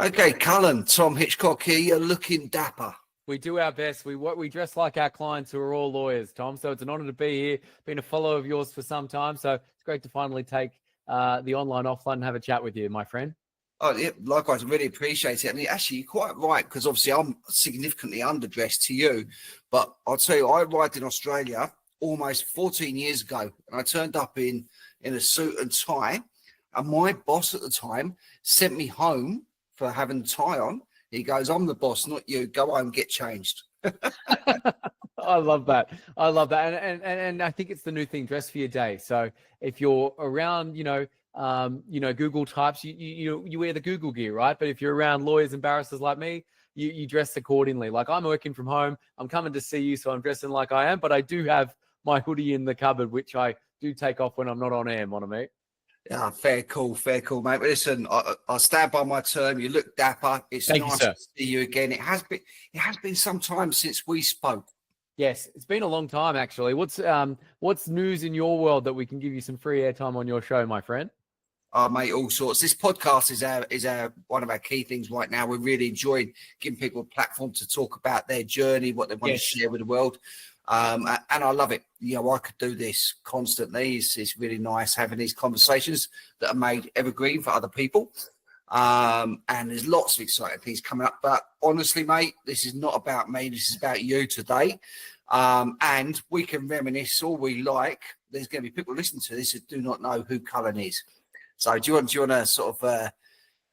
Okay, Cullen, Tom Hitchcock here. You're looking dapper. We do our best. We dress like our clients who are all lawyers, Tom. So it's an honor to be here. Been a follower of yours for some time. So it's great to finally take the online offline and have a chat with you, my friend. Oh, yeah, likewise, I really appreciate it. And actually, you're quite right, because obviously I'm significantly underdressed to you. But I'll tell you, I arrived in Australia almost 14 years ago, and I turned up in a suit and tie. And my boss at the time sent me home for having the tie on. He goes, "I'm the boss, not you. Go home, get changed." I love that. I love that. And I think it's the new thing, dress for your day. So if you're around, Google types, you wear the Google gear, right? But if you're around lawyers and barristers like me, you dress accordingly. Like I'm working from home, I'm coming to see you, so I'm dressing like I am, but I do have my hoodie in the cupboard, which I do take off when I'm not on air, mate. Yeah, fair call, mate. But listen, I stand by my term. You look dapper. It's Thank nice you, sir. to see you again. It has been some time since we spoke. Yes, it's been a long time actually. What's news in your world that we can give you some free airtime on your show, my friend? Oh, mate, all sorts. This podcast is our one of our key things right now. We're really enjoying giving people a platform to talk about their journey, what they want to share with the world. And I love it. I could do this constantly. It's really nice having these conversations that are made evergreen for other people. And there's lots of exciting things coming up. But honestly, mate, this is not about me. This is about you today. And we can reminisce all we like. There's going to be people listening to this that do not know who Cullen is. So do you want to sort of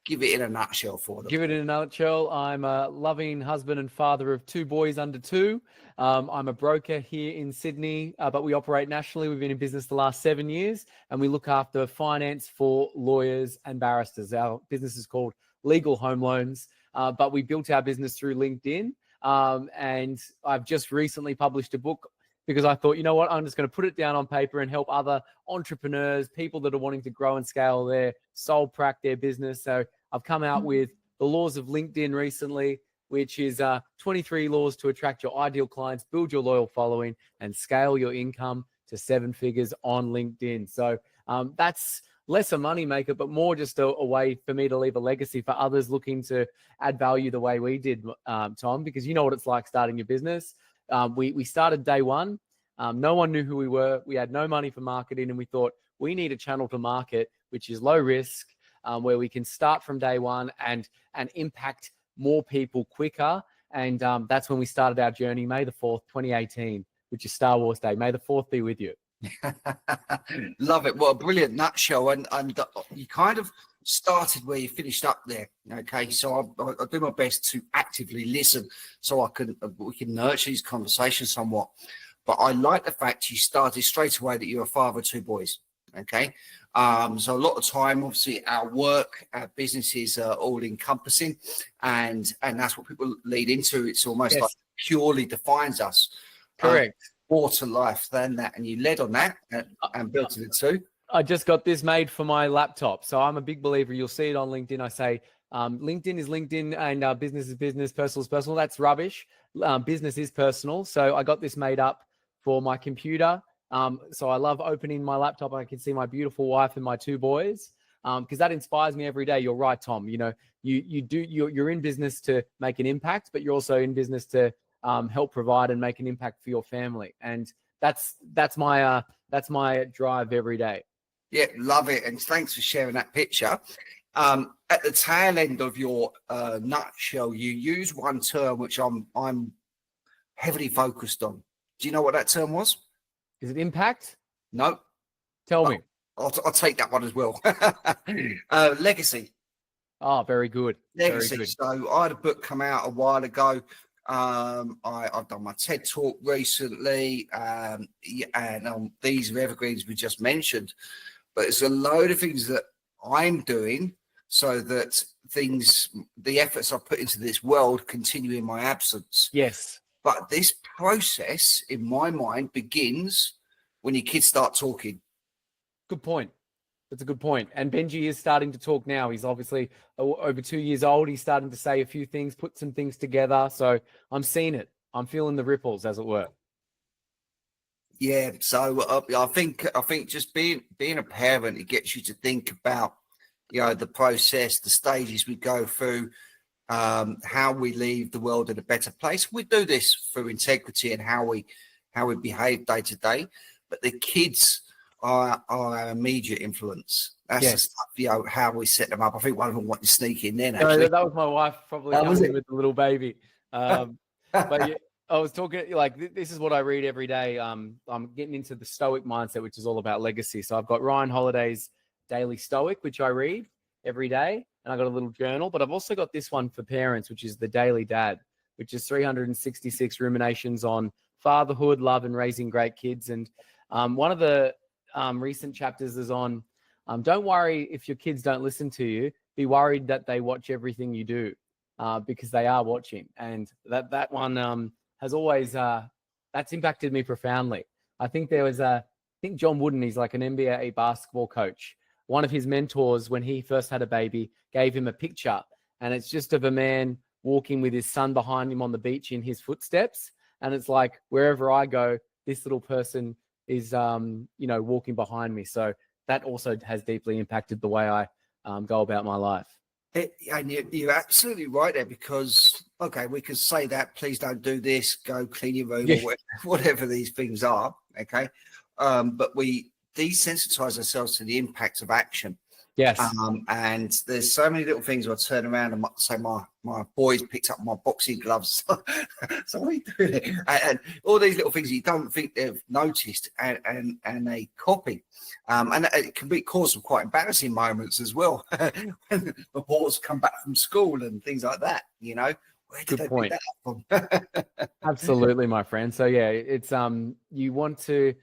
give it in a nutshell for them? Give it in a nutshell. I'm a loving husband and father of two boys under 2. I'm a broker here in Sydney, but we operate nationally. We've been in business the last 7 years, and we look after finance for lawyers and barristers. Our business is called Legal Home Loans, but we built our business through LinkedIn. And I've just recently published a book because I thought, you know what, I'm just going to put it down on paper and help other entrepreneurs, people that are wanting to grow and scale their sole prac, their business. So I've come out with the laws of LinkedIn recently, which is 23 laws to attract your ideal clients, build your loyal following, and scale your income to 7 figures on LinkedIn. So that's less a money maker, but more just a way for me to leave a legacy for others looking to add value the way we did, Tom, because you know what it's like starting your business. We started day one. No one knew who we were. We had no money for marketing, and we thought we need a channel to market, which is low risk, where we can start from day one and impact more people quicker. And that's when we started our journey, May the 4th, 2018, which is Star Wars Day. May the 4th be with you. Love it. What a brilliant nutshell. And you kind of started where you finished up there. Okay, so I'll do my best to actively listen so we can nurture these conversations somewhat. But I like the fact you started straight away that you're a father of 2 boys. Okay, so a lot of time, obviously, our work, our businesses are all encompassing, and that's what people lead into. It's almost like purely defines us. Correct. More to life than that, and you led on that and built it too. I just got this made for my laptop, so I'm a big believer. You'll see it on LinkedIn. I say LinkedIn is LinkedIn, and business is business, personal is personal. That's rubbish. Business is personal. So I got this made up for my computer. So I love opening my laptop. I can see my beautiful wife and my 2 boys, because that inspires me every day. You're right, Tom. You're in business to make an impact, but you're also in business to help provide and make an impact for your family. And that's my drive every day. Yeah, love it. And thanks for sharing that picture. At the tail end of your nutshell, you use one term which I'm heavily focused on. Do you know what that term was? Is it impact? No. Tell me. I'll take that one as well. Legacy. Oh, very good. Legacy. Very good. So I had a book come out a while ago. I've done my TED talk recently, and these are evergreens we just mentioned. But it's a load of things that I'm doing so that the efforts I put into this world continue in my absence. Yes. But this process, in my mind, begins when your kids start talking. Good point. That's a good point. And Benji is starting to talk now. He's obviously over 2 years old. He's starting to say a few things, put some things together. So I'm seeing it. I'm feeling the ripples, as it were. Yeah. So I think just being a parent, it gets you to think about the process, the stages we go through, how we leave the world in a better place. We do this through integrity and how we behave day to day. But the kids are our immediate influence. That's the stuff, how we set them up. I think one of them wanted to sneak in then. Actually, no, that was my wife probably coming in with the little baby. But yeah, I was talking like this is what I read every day. I'm getting into the Stoic mindset, which is all about legacy. So I've got Ryan Holiday's Daily Stoic, which I read every day, and I got a little journal. But I've also got this one for parents, which is the Daily Dad, which is 366 ruminations on fatherhood, love, and raising great kids. And one of the recent chapters is on don't worry if your kids don't listen to you. Be worried that they watch everything you do, because they are watching. And that one has always that's impacted me profoundly. I think there was I think John Wooden, he's like an NBA basketball coach. One of his mentors, when he first had a baby, gave him a picture, and it's just of a man walking with his son behind him on the beach in his footsteps. And it's like, wherever I go, this little person is, walking behind me. So that also has deeply impacted the way I go about my life. And you're absolutely right there, because, okay, we could say that, please don't do this, go clean your room, or whatever these things are, okay? But we desensitize ourselves to the impact of action. Yes. And there's so many little things. I turn around and say, my boys picked up my boxing gloves. So what are you doing? And all these little things you don't think they've noticed, and they copy. And it can cause some quite embarrassing moments as well. When the boys come back from school and things like that, where did they pick that up from? Absolutely, my friend. So yeah, it's you want to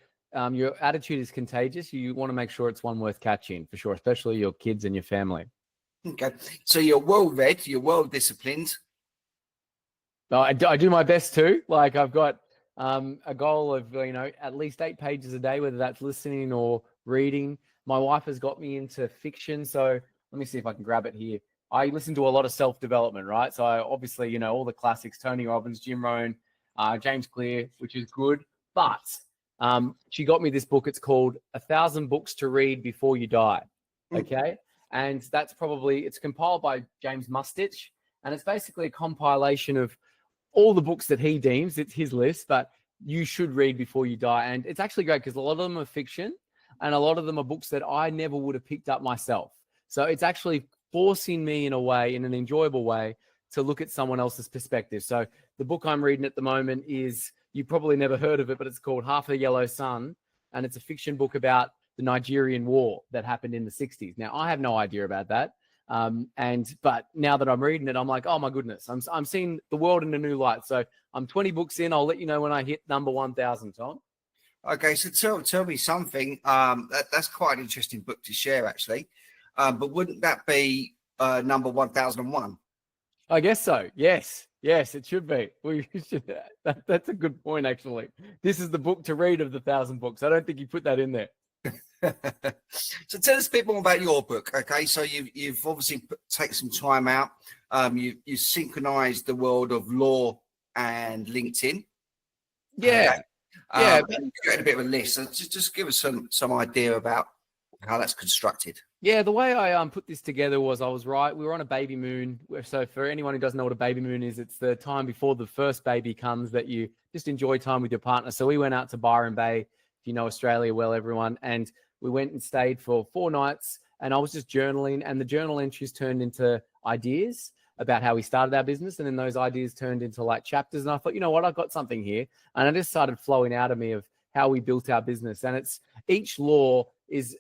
your attitude is contagious. You want to make sure it's one worth catching, for sure, especially your kids and your family. Okay. So you're well read, you're well disciplined. No, I do my best too. Like I've got a goal of, at least 8 pages a day, whether that's listening or reading. My wife has got me into fiction. So let me see if I can grab it here. I listen to a lot of self-development, right? So I obviously, all the classics, Tony Robbins, Jim Rohn, James Clear, which is good. But she got me this book. It's called 1,000 Books to Read Before You Die. Okay. And it's compiled by James Mustich. And it's basically a compilation of all the books that he deems, it's his list, but you should read before you die. And it's actually great because a lot of them are fiction, and a lot of them are books that I never would have picked up myself. So it's actually forcing me in an enjoyable way, to look at someone else's perspective. So the book I'm reading at the moment is, you probably never heard of it, but it's called Half a Yellow Sun. And it's a fiction book about the Nigerian war that happened in the 60s. Now, I have no idea about that. But now that I'm reading it, I'm like, oh my goodness, I'm seeing the world in a new light. So I'm 20 books in. I'll let you know when I hit number 1,000, Tom. Okay, so tell me something. That's quite an interesting book to share, actually. But wouldn't that be number 1,001? I guess so. Yes, it should be. That's a good point, actually. This is the book to read of the 1,000 books. I don't think you put that in there. So tell us a bit more about your book. Okay, so you've obviously taken some time out. You synchronized the world of law and LinkedIn. Yeah. You created a bit of a list. So just give us some idea about how that's constructed. Yeah, the way I put this together was, we were on a baby moon. So for anyone who doesn't know what a baby moon is, it's the time before the first baby comes that you just enjoy time with your partner. So we went out to Byron Bay, if you know Australia well, everyone, and we went and stayed for 4 nights, and I was just journaling, and the journal entries turned into ideas about how we started our business. And then those ideas turned into like chapters. And I thought, you know what, I've got something here. And I just started flowing out of me of how we built our business. And it's each law is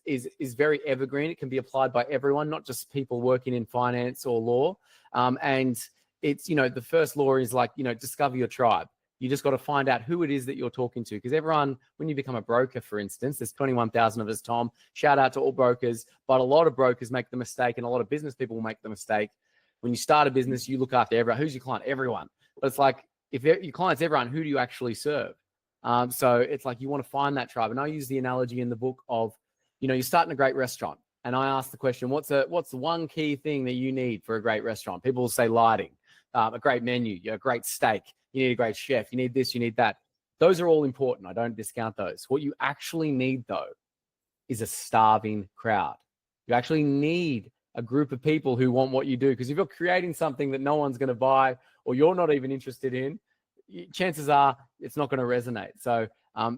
very evergreen. It can be applied by everyone, not just people working in finance or law. And it's, the first law is like, discover your tribe. You just got to find out who it is that you're talking to. Because everyone, when you become a broker, for instance, there's 21,000 of us, Tom. Shout out to all brokers. But a lot of brokers make the mistake, and a lot of business people make the mistake. When you start a business, you look after everyone. Who's your client? Everyone. But it's like, if your client's everyone, who do you actually serve? So it's like you want to find that tribe. And I use the analogy in the book of, you're starting a great restaurant. And I ask the question, what's the one key thing that you need for a great restaurant? People will say lighting, a great menu, a great steak. You need a great chef. You need this, you need that. Those are all important. I don't discount those. What you actually need, though, is a starving crowd. You actually need a group of people who want what you do. Because if you're creating something that no one's going to buy or you're not even interested in, chances are it's not going to resonate. So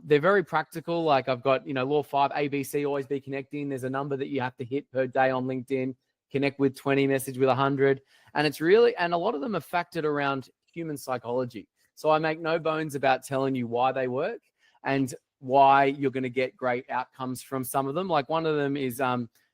they're very practical. Like I've got, law 5, ABC, always be connecting. There's a number that you have to hit per day on LinkedIn, connect with 20, message with 100. And it's really, and a lot of them are factored around human psychology. So I make no bones about telling you why they work and why you're going to get great outcomes from some of them. Like one of them is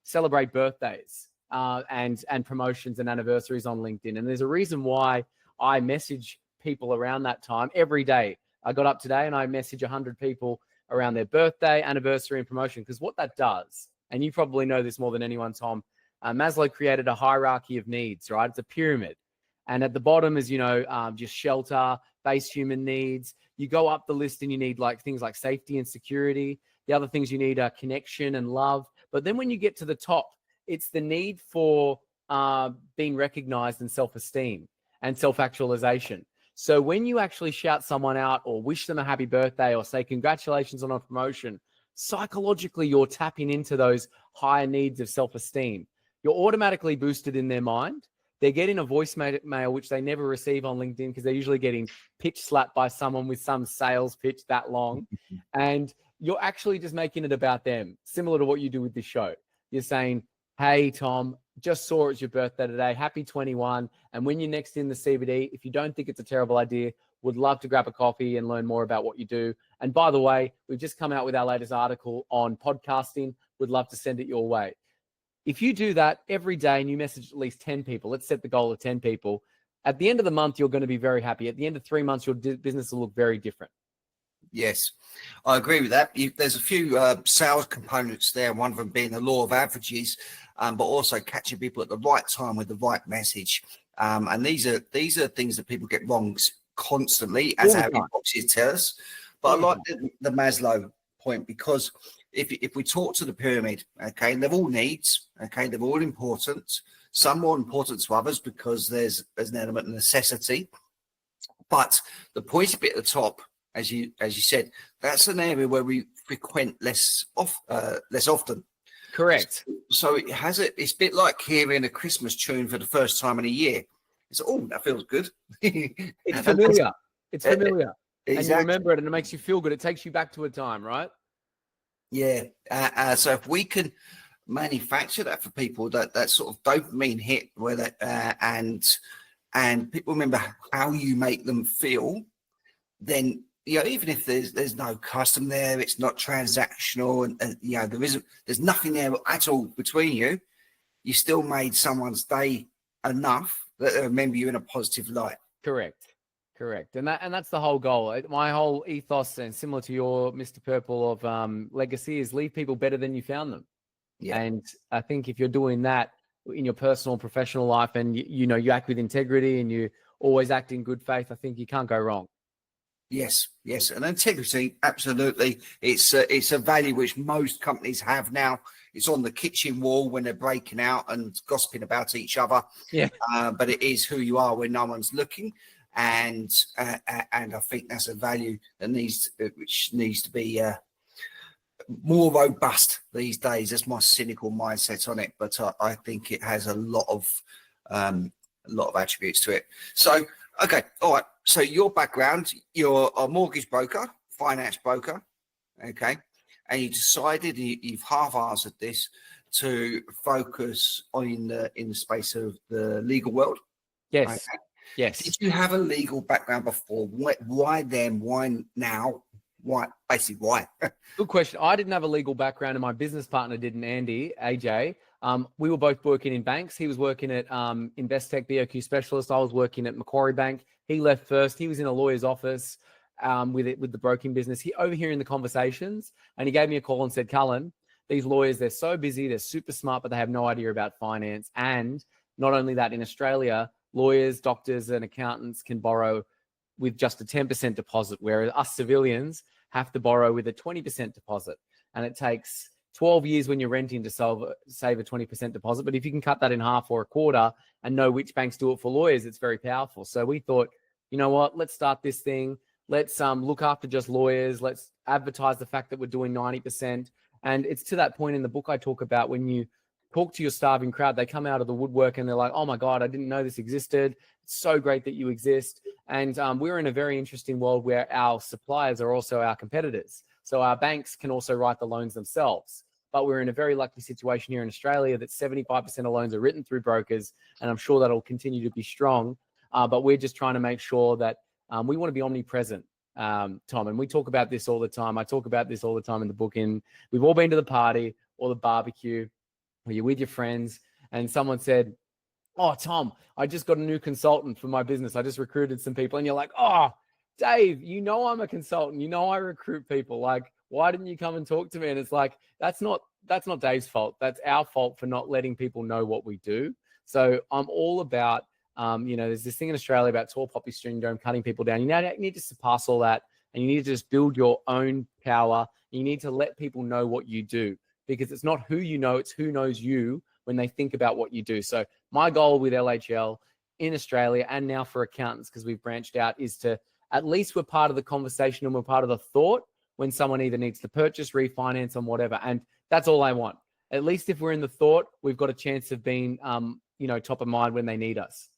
celebrate birthdays and promotions and anniversaries on LinkedIn. And there's a reason why I message people around that time every day. I got up today and I message 100 people around their birthday, anniversary, and promotion. Because what that does, and you probably know this more than anyone, Tom, Maslow created a hierarchy of needs, right? It's a pyramid. And at the bottom is, just shelter, base human needs. You go up the list and you need things like safety and security. The other things you need are connection and love. But then when you get to the top, it's the need for being recognized and self-esteem and self-actualization. So when you actually shout someone out or wish them a happy birthday or say congratulations on a promotion, psychologically, you're tapping into those higher needs of self-esteem. You're automatically boosted in their mind. They're getting a voicemail, which they never receive on LinkedIn because they're usually getting pitch slapped by someone with some sales pitch that long. And you're actually just making it about them, similar to what you do with this show. You're saying, hey, Tom, just saw it's your birthday today. Happy 21. And when you're next in the CBD, if you don't think it's a terrible idea, would love to grab a coffee and learn more about what you do. And by the way, we've just come out with our latest article on podcasting. Would love to send it your way. If you do that every day and you message at least 10 people, let's set the goal of 10 people. At the end of the month, you're going to be very happy. At the end of 3 months, your business will look very different. Yes, I agree with that. There's a few sales components there, one of them being the law of averages, but also catching people at the right time with the right message. And these are things that people get wrong constantly, as our inboxes tell us. But I like the Maslow point because if we talk to the pyramid, okay, they're all needs, okay, they're all important. Some more important to others because there's an element of necessity. But the pointy bit at the top, as you said, that's an area where we frequent less often. Correct. So it's a bit like hearing a Christmas tune for the first time in a year. It's that feels good. It's familiar. It's familiar. Exactly. And you remember it and it makes you feel good. It takes you back to a time, right? Yeah. So if we can manufacture that for people, that sort of dopamine hit where that and people remember how you make them feel, then even if there's no custom there, it's not transactional, and there's nothing there at all between you, you still made someone's day enough that they remember you in a positive light. Correct. And that's the whole goal. My whole ethos, and similar to your Mr. Purple of legacy, is leave people better than you found them. Yeah. And I think if you're doing that in your personal and professional life, and you act with integrity and you always act in good faith, I think you can't go wrong. Yes, and integrity, absolutely. It's a value which most companies have now. It's on the kitchen wall when they're breaking out and gossiping about each other. Yeah. But it is who you are when no one's looking, and I think that's a value that needs to be more robust these days. That's my cynical mindset on it, but I think it has a lot of attributes to it. So, okay, all right. So your background, you're a mortgage broker, finance broker, okay, and you decided you've half-assed this to focus in the space of the legal world. Yes. Okay. Yes. Did you have a legal background before? Why then? Why now? Why? Basically, why? Good question. I didn't have a legal background, and my business partner didn't, AJ. We were both working in banks. He was working at Investec, BOQ Specialist. I was working at Macquarie Bank. He left first. He was in a lawyer's office with the broking business. He overhearing the conversations, and he gave me a call and said, Cullen, these lawyers, they're so busy, they're super smart, but they have no idea about finance. And not only that, in Australia, lawyers, doctors, and accountants can borrow with just a 10% deposit, whereas us civilians have to borrow with a 20% deposit. And it takes 12 years when you're renting to save a 20% deposit. But if you can cut that in half or a quarter and know which banks do it for lawyers, it's very powerful. So we thought, you know what, let's start this thing. Let's look after just lawyers. Let's advertise the fact that we're doing 90%. And it's to that point in the book I talk about when you talk to your starving crowd. They come out of the woodwork and they're like, oh my God, I didn't know this existed. It's so great that you exist. And we're in a very interesting world where our suppliers are also our competitors. So our banks can also write the loans themselves. But we're in a very lucky situation here in Australia that 75% of loans are written through brokers. And I'm sure that'll continue to be strong. But we're just trying to make sure that we want to be omnipresent, Tom. And we talk about this all the time. I talk about this all the time in the book. We've all been to the party or the barbecue where you're with your friends and someone said, oh, Tom, I just got a new consultant for my business. I just recruited some people. And you're like, oh, Dave, you know I'm a consultant. You know I recruit people. Like, why didn't you come and talk to me? And it's like, that's not Dave's fault. That's our fault for not letting people know what we do. So I'm all about, there's this thing in Australia about tall poppy syndrome, cutting people down. You need to surpass all that, and you need to just build your own power. You need to let people know what you do, because it's not who you know, it's who knows you when they think about what you do. So my goal with LHL in Australia, and now for accountants, because we've branched out, is to at least we're part of the conversation and we're part of the thought when someone either needs to purchase, refinance, or whatever. And that's all I want. At least if we're in the thought, we've got a chance of being, top of mind when they need us.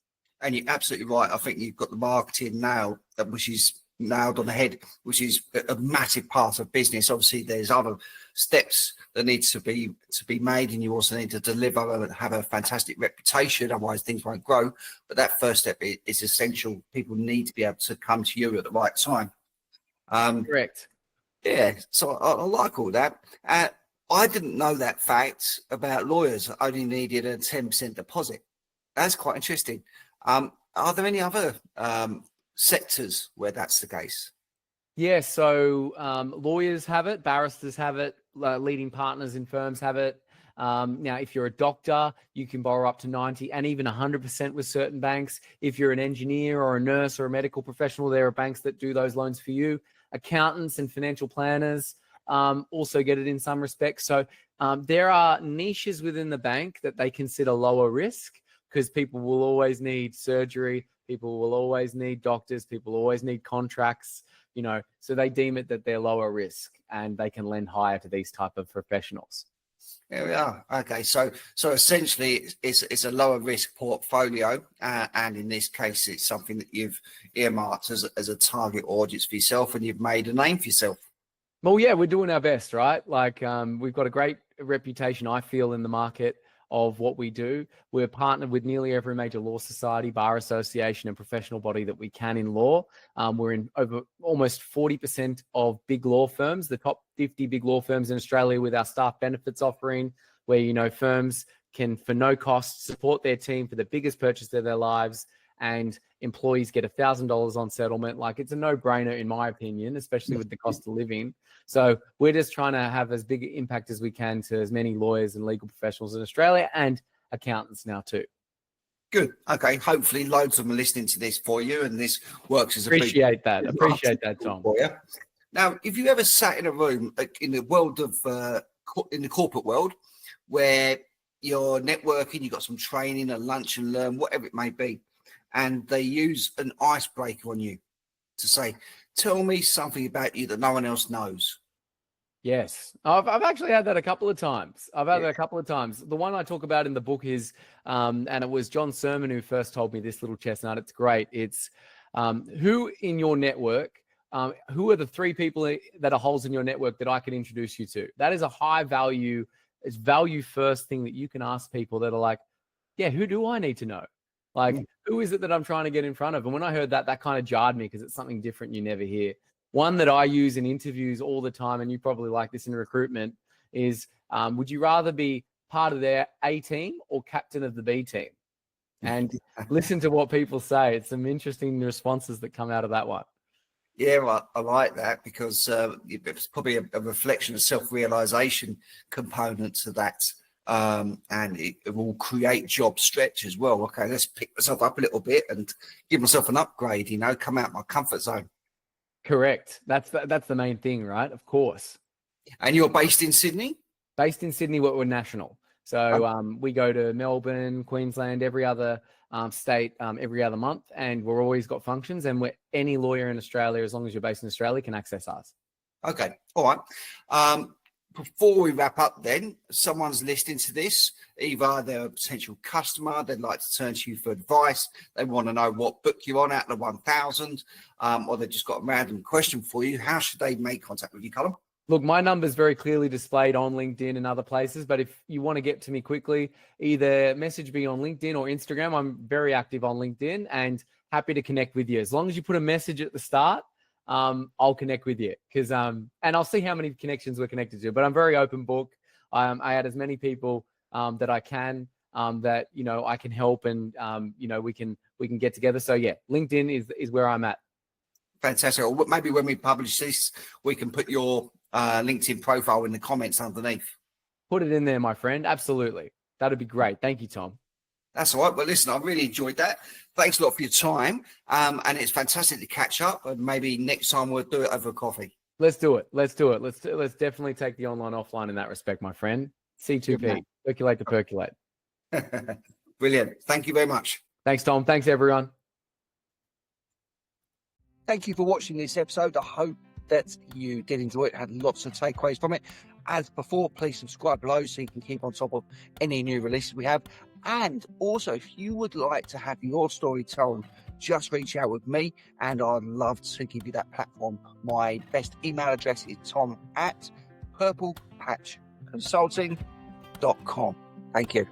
And you're absolutely right. I think you've got the marketing now, which is nailed on the head, which is a massive part of business. Obviously, there's other steps that needs to be made, and you also need to deliver and have a fantastic reputation. Otherwise, things won't grow. But that first step is essential. People need to be able to come to you at the right time. Correct. Yeah, so I like all that. I didn't know that fact about lawyers only needed a 10% deposit. That's quite interesting. Are there any other sectors where that's the case? Yeah, so lawyers have it, barristers have it, leading partners in firms have it. Now, if you're a doctor, you can borrow up to 90 and even 100% with certain banks. If you're an engineer or a nurse or a medical professional, there are banks that do those loans for you. Accountants and financial planners also get it in some respects. So there are niches within the bank that they consider lower risk, because people will always need surgery, people will always need doctors, people always need contracts, so they deem it that they're lower risk and they can lend higher to these type of professionals. There we are. Okay, so essentially it's a lower risk portfolio, and in this case, it's something that you've earmarked as a target audience for yourself, and you've made a name for yourself. Well, yeah, we're doing our best, right? Like we've got a great reputation, I feel, in the market of what we do. We're partnered with nearly every major law society, bar association, and professional body that we can in law. We're in over almost 40% of big law firms, the top 50 big law firms in Australia, with our staff benefits offering, where, firms can, for no cost, support their team for the biggest purchase of their lives, and employees get $1,000 on settlement. Like, it's a no-brainer, in my opinion, especially with the cost of living. So we're just trying to have as big an impact as we can to as many lawyers and legal professionals in Australia, and accountants now too. Good. Okay. Hopefully loads of them are listening to this for you, and this works as Appreciate that, Tom. For you. Now, if you ever sat in a room in the world of in the corporate world where you're networking, you've got some training, a lunch and learn, whatever it may be, and they use an icebreaker on you to say, tell me something about you that no one else knows. Yes, I've actually had that a couple of times. The one I talk about in the book is, and it was John Sermon who first told me this little chestnut. It's great. It's who in your network, who are the 3 people that are holes in your network that I can introduce you to? That is a high value, it's value first thing that you can ask people that are like, yeah, who do I need to know? Like, who is it that I'm trying to get in front of? And when I heard that kind of jarred me, because it's something different you never hear. One that I use in interviews all the time, and you probably like this in recruitment, is would you rather be part of their A team or captain of the B team? And listen to what people say. It's some interesting responses that come out of that one. Yeah, well, I like that, because it's probably a reflection of self-realization component to that. And it will create job stretch as well. Okay, let's pick myself up a little bit and give myself an upgrade, come out my comfort zone. Correct. That's the main thing, right? Of course. And you're based in Sydney? Based in Sydney, we're national. So we go to Melbourne, Queensland, every other state every other month, and we're always got functions, and any lawyer in Australia, as long as you're based in Australia, can access us. Okay. All right. before we wrap up, then someone's listening to this, either they're a potential customer, they'd like to turn to you for advice, they want to know what book you're on out of the 1,000, or they've just got a random question for you. How should they make contact with you, Cullen? Look, my number is very clearly displayed on LinkedIn and other places, but if you want to get to me quickly, either message me on LinkedIn or Instagram. I'm very active on LinkedIn and happy to connect with you. As long as you put a message at the start, I'll connect with you because and I'll see how many connections we're connected to. But I'm very open book. I add as many people that I can that I can help, and we can get together. So yeah, LinkedIn is where I'm at. Fantastic. Or maybe when we publish this, we can put your LinkedIn profile in the comments underneath. Put it in there, my friend. Absolutely, that'd be great. Thank you, Tom. That's all right. Well, listen, I really enjoyed that. Thanks a lot for your time. And it's fantastic to catch up. And maybe next time we'll do it over coffee. Let's do it. Let's definitely take the online offline in that respect, my friend. C2P, percolate to percolate. Brilliant. Thank you very much. Thanks, Tom. Thanks, everyone. Thank you for watching this episode. I hope that you did enjoy it, had lots of takeaways from it. As before, please subscribe below so you can keep on top of any new releases we have. And also, if you would like to have your story told, just reach out with me and I'd love to give you that platform. My best email address is tom@purplepatchconsulting.com. Thank you.